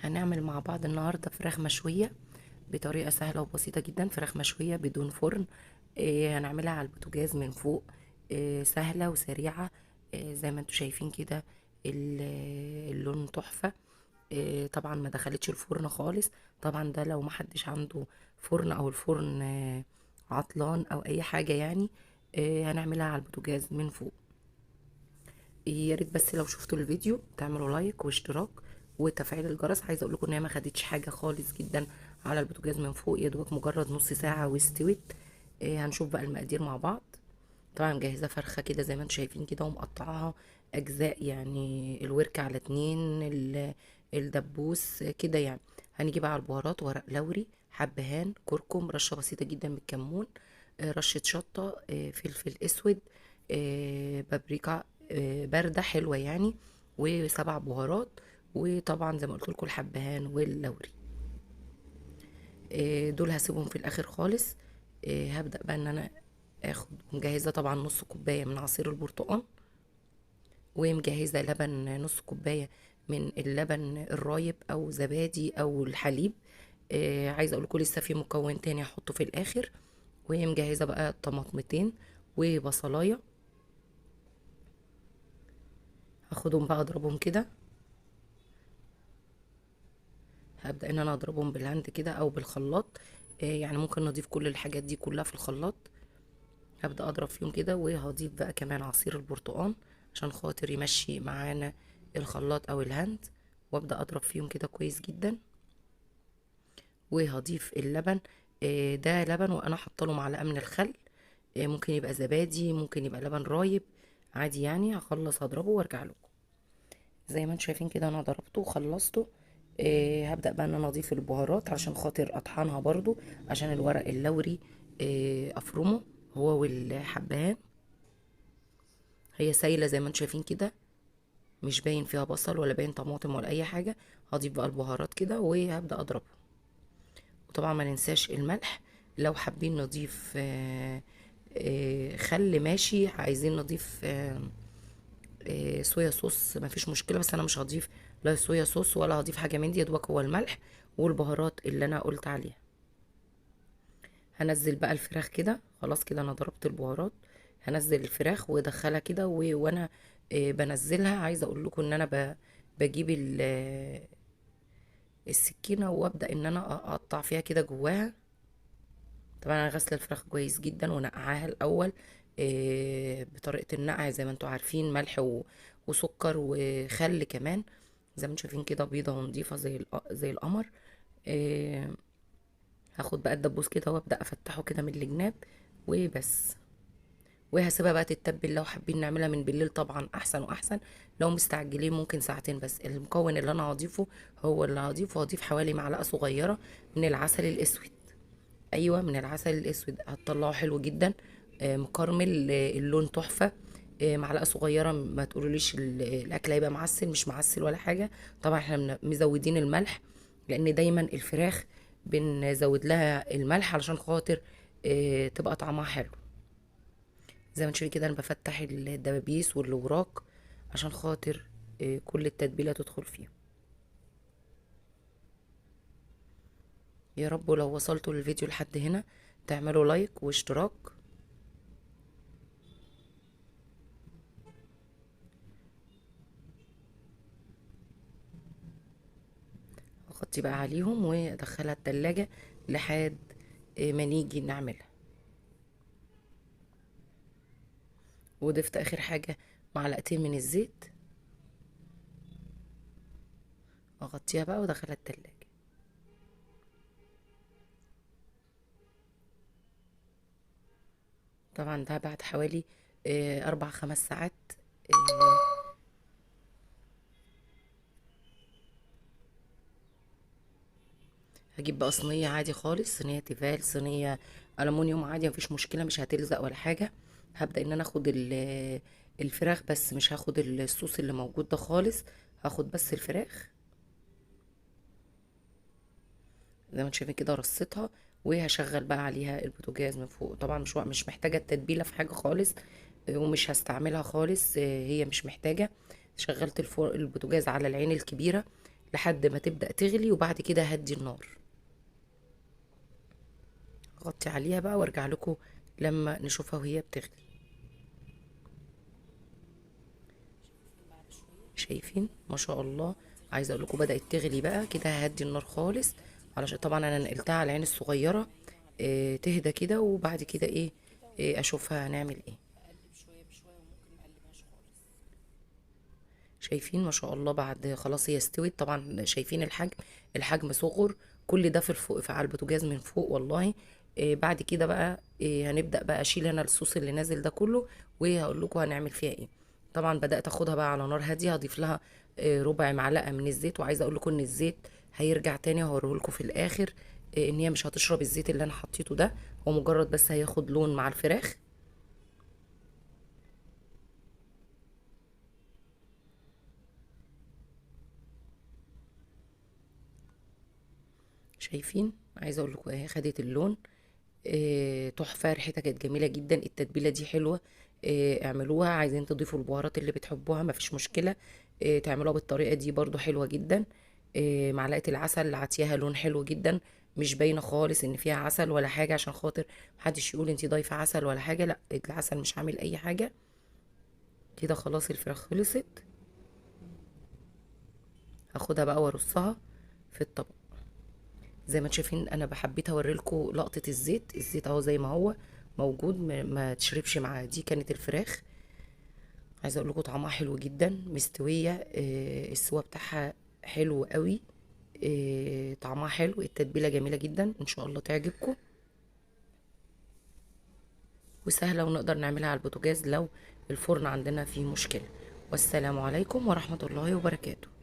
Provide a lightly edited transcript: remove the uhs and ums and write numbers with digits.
هنعمل مع بعض النهاردة فراخ مشوية بطريقة سهلة وبسيطة جدا. فراخ مشوية بدون فرن. هنعملها على البوتاجاز من فوق. سهلة وسريعة. زي ما انتوا شايفين كده. اللون تحفة. طبعا ما دخلتش الفرن خالص. طبعا ده لو محدش عنده فرن او الفرن عطلان او اي حاجة يعني. هنعملها على البوتاجاز من فوق. يا ريت بس لو شفتوا الفيديو تعملوا لايك واشتراك وتفعيل الجرس. عايزه اقول لكم ان هي ما خدتش حاجه خالص جدا على البوتاجاز من فوق، يا دوبك مجرد نص ساعه واستوت. هنشوف بقى المقادير مع بعض. طبعا مجهزه فرخه كده زي ما انتم شايفين كده ومقطعاها اجزاء، يعني الورك على اتنين، الدبوس كده يعني. هنيجي بقى على البهارات: ورق لوري، حبهان، كركم، رشه بسيطه جدا من الكمون، رشه شطه، فلفل اسود، بابريكا بارده حلوه يعني، وسبع بهارات. وطبعا زي ما قلت لكم الحبهان واللوري. دول هسيبهم في الاخر خالص. هبدا بقى ان انا اخد مجهزه طبعا نص كوبايه من عصير البرتقال، ومجهزه لبن نص كوبايه من اللبن الرايب او زبادي او الحليب. عايزه اقول لكم لسه في مكون تاني هحطه في الاخر. ومجهزه بقى طماطمتين وبصلايه. هاخدهم بقى اضربهم كده. هبدأ ان انا اضربهم بالهاند كده او بالخلاط. يعني ممكن نضيف كل الحاجات دي كلها في الخلاط. هبدأ اضرب فيهم كده، وهضيف بقى كمان عصير البرتقال عشان خاطر يمشي معانا الخلاط او الهاند. وابدأ اضرب فيهم كده كويس جدا. وهضيف اللبن. ده لبن وانا حاطه له معلقه من الخل. ممكن يبقى زبادي، ممكن يبقى لبن رايب، عادي يعني. هخلص هضربه وارجع لكم. زي ما انتم شايفين كده انا ضربته وخلصته. هبدأ بقى ان انا اضيف البهارات عشان خاطر اطحنها برضو، عشان الورق اللوري افرمه هو والحبهان. هي سايله زي ما انتم شايفين كده، مش باين فيها بصل ولا باين طماطم ولا اي حاجه. هضيف بقى البهارات كده وهبدأ اضربه. وطبعا ما ننساش الملح. لو حابين نضيف خل ماشي، عايزين نضيف صويا صوص مفيش مشكله، بس انا مش هضيف لا صويا صوص ولا هضيف حاجه من دي. يا دوبك هو الملح والبهارات اللي انا قلت عليها. هنزل بقى الفراخ كده. خلاص كده انا ضربت البهارات. هنزل الفراخ وادخلها كده وانا بنزلها. عايزه اقول لكم ان انا بجيب السكينه وابدا ان انا اقطع فيها كده جواها. طبعا انا غاسله الفراخ كويس جدا ونقعاها الاول بطريقه النقع زي ما انتوا عارفين، ملح وسكر وخل كمان. زي ما انتوا شايفين كده بيضه ونضيفه زي القمر. آه، هاخد بقى الدبوس كده وابدا افتحه كده من الجناب وبس. وهسيبها بقى تتبل. لو حابين نعملها من بالليل طبعا احسن واحسن. لو مستعجلين ممكن ساعتين بس. المكون اللي انا هضيفه هو اللي هضيف حوالي معلقه صغيره من العسل الاسود. ايوه، من العسل الاسود هتطلعه حلو جدا. مكرمل، اللون تحفه. معلقه صغيره. ما تقولوليش الاكل هيبقى معسل، مش معسل ولا حاجه. طبعا احنا مزودين الملح، لان دايما الفراخ بنزود لها الملح علشان خاطر تبقى طعمها حلو. زي ما تشوفي كده انا بفتح الدبابيس والوراك عشان خاطر كل التتبيله تدخل فيها. يا رب لو وصلتوا للفيديو لحد هنا تعملوا لايك واشتراك. اغطي بقى عليهم وادخلها التلاجة لحد ما نيجي نعملها. وضفت اخر حاجة معلقتين من الزيت. اغطيها بقى وادخلها التلاجة. طبعا ده بعد حوالي 4 5 ساعات. آه، هجيب بقى صينية عادي خالص، صينية تيفال، صينية ألمونيوم عادي مفيش مشكلة، مش هتلزق ولا حاجة. هبدأ ان انا اخد الفراخ بس، مش هاخد الصوص اللي موجود ده خالص. هاخد بس الفراخ زي ما انتم شايفين كده، رصيتها. وهشغل بقى عليها البوتاجاز من فوق. طبعا مش محتاجه التتبيله في حاجه خالص. ومش هستعملها خالص. هي مش محتاجه. شغلت البوتاجاز على العين الكبيره. لحد ما تبدأ تغلي، وبعد كده هدي النار. غطي عليها بقى وارجع لكم لما نشوفها وهي بتغلي. شايفين ما شاء الله؟ عايزه اقول لكم بدأت تغلي بقى كده. ههدي النار خالص علشان طبعا انا نقلتها على العين الصغيره. تهدى كده، وبعد كده اشوفها هنعمل ايه. شايفين ما شاء الله بعد خلاص هي استوت. طبعا شايفين الحجم صغر. كل ده في الفوق في على البوتاجاز من فوق والله. بعد كده بقى هنبدأ بقى اشيل انا الصوص اللي نازل ده كله، وهقول لكم هنعمل فيها ايه. طبعا بدأت اخدها بقى على نار هاديه، هضيف لها ربع معلقه من الزيت. وعايزه اقول لكم ان الزيت هيرجع تاني، هوريه لكم في الاخر. ان هي مش هتشرب الزيت اللي انا حطيته ده، هو مجرد بس هياخد لون مع الفراخ. شايفين؟ عايزه اقول لكم اهي خدت اللون. تحفه، ريحتها كانت جميله جدا. التتبيله دي حلوه. اعملوها. عايزين تضيفوا البهارات اللي بتحبوها مفيش مشكله. تعملوها بالطريقه دي برضو حلوه جدا. معلقه العسل عطيها لون حلو جدا. مش باينه خالص ان فيها عسل ولا حاجه، عشان خاطر محدش يقول انتي ضايفه عسل ولا حاجه. لا، العسل مش عامل اي حاجه. كده خلاص الفراخ خلصت. هاخدها بقى وارصها في الطبق. زي ما انتم شايفين انا حبيت اوريلكم لقطه الزيت. الزيت اهو زي ما هو موجود، ما تشربش معاه. دي كانت الفراخ. عايزه اقول لكم طعمها حلو جدا، مستويه. السوا بتاعها حلو قوي. طعمها حلو. التتبيله جميله جدا، ان شاء الله تعجبكم. وسهله، ونقدر نعملها على البوتاجاز لو الفرن عندنا فيه مشكله. والسلام عليكم ورحمه الله وبركاته.